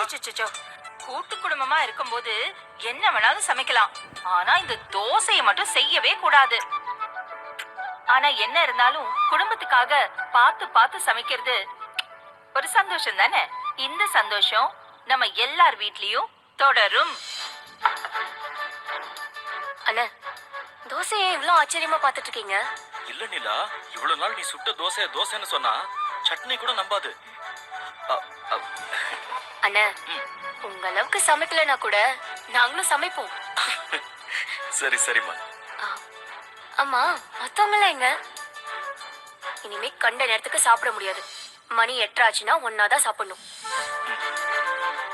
அச்சச்சோ, கூட்டு குடும்பமா இருக்கும்போது என்ன வேணாலும் சமைக்கலாம். ஆனா இந்த தோசையை மட்டும் செய்யவே கூடாது. ஆனா என்ன இருந்தாலும் குடும்பத்துக்காக பார்த்து பார்த்து சமைக்கிறது ஒரு சந்தோஷம் தானே. இந்த சந்தோஷம் நம்ம எல்லார் வீட்லயும் தொடரும். அண்ணா, தோசையை இவ்வளவு ஆச்சரியமா பாத்துட்டு இருக்கீங்க? இல்ல நிலா, இவ்வளவு நாள் நீ சுட்ட தோசைன்னு சொன்னா சட்னி கூட நம்பாது. அண்ணா, உங்க அளவுக்கு சமைக்கலனா கூட நாங்களும் சமைப்போம். சரி சரிம்மா. அம்மா, மத்தவங்கள எங்க? இனிமே கண்ட நேரத்துக்கு சாப்பிட முடியாது. மணி 8 ஆச்சுன்னா ஒன்னாதான் சாப்பிடணும்.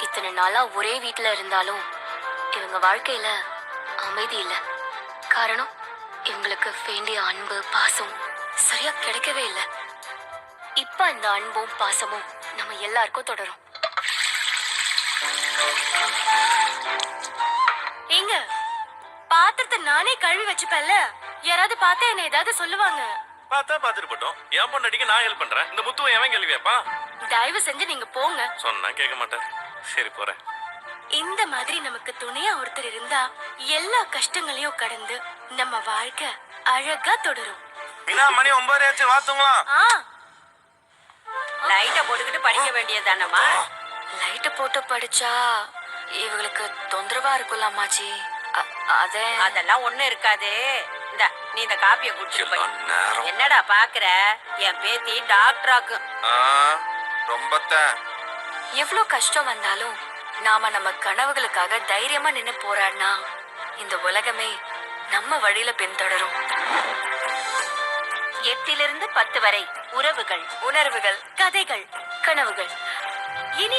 இத்தனை நாளா ஒரே வீட்டுல இருந்தாலும் இவங்க வாழ்க்கையில அமைதி இல்ல. காரணம், இவங்களுக்கு வேண்டிய அன்பு பாசம் சரியா கிடைக்கவே இல்லை. இப்ப இந்த அன்பும் பாசமும் நம்ம எல்லாருக்கும் தொடரும். எங்க பாத்திரத்தை நானே கழுவி வச்சுப்பேன்ல, யாராவது பார்த்தா என்ன ஏதாவது சொல்லுவாங்க. பாத்துட்டு போட்டோம். என் பொண்ணடிக்கு நான் ஹெல்ப் பண்றேன். இந்த முத்துவை எவன் கேள்வி கேட்பான்? தயவு செஞ்சு நீங்க போங்க. சொன்னா கேட்க மாட்டேன். சரி போறேன். இந்த மாதிரி நமக்கு துணையா ஒருத்தர் இருந்தா எல்லா கஷ்டங்களையும் கடந்து நம்ம வாழ்க்கை அழகா தொடரும். மணி 9 ஆச்சு, வாத்துங்களாம். லைட்ட போட்டுக்கிட்டு படிக்க வேண்டியதானம்மா. லைட் போட்டு படிச்சா இவங்களுக்கு தொந்தரவா இருக்குல்ல அம்மாச்சி. அதெல்லாம் ஒண்ணு இருக்காது. நீ இந்த காப்பிய குடிச்சிட்டு போய். என்னடா பாக்குற? என் பேத்தி டாக்டராக்கு. ரொம்ப எவ்வளவு கஷ்டம் வந்தாலும் நாம நம்ம கனவுகளுக்காக தைரியமா நின்னு போராடினா இந்த உலகமே நம்ம வழியில பின்தொடரும். 8 to 10 வரை உறவுகள், உணர்வுகள், கதைகள், கனவுகள். இனி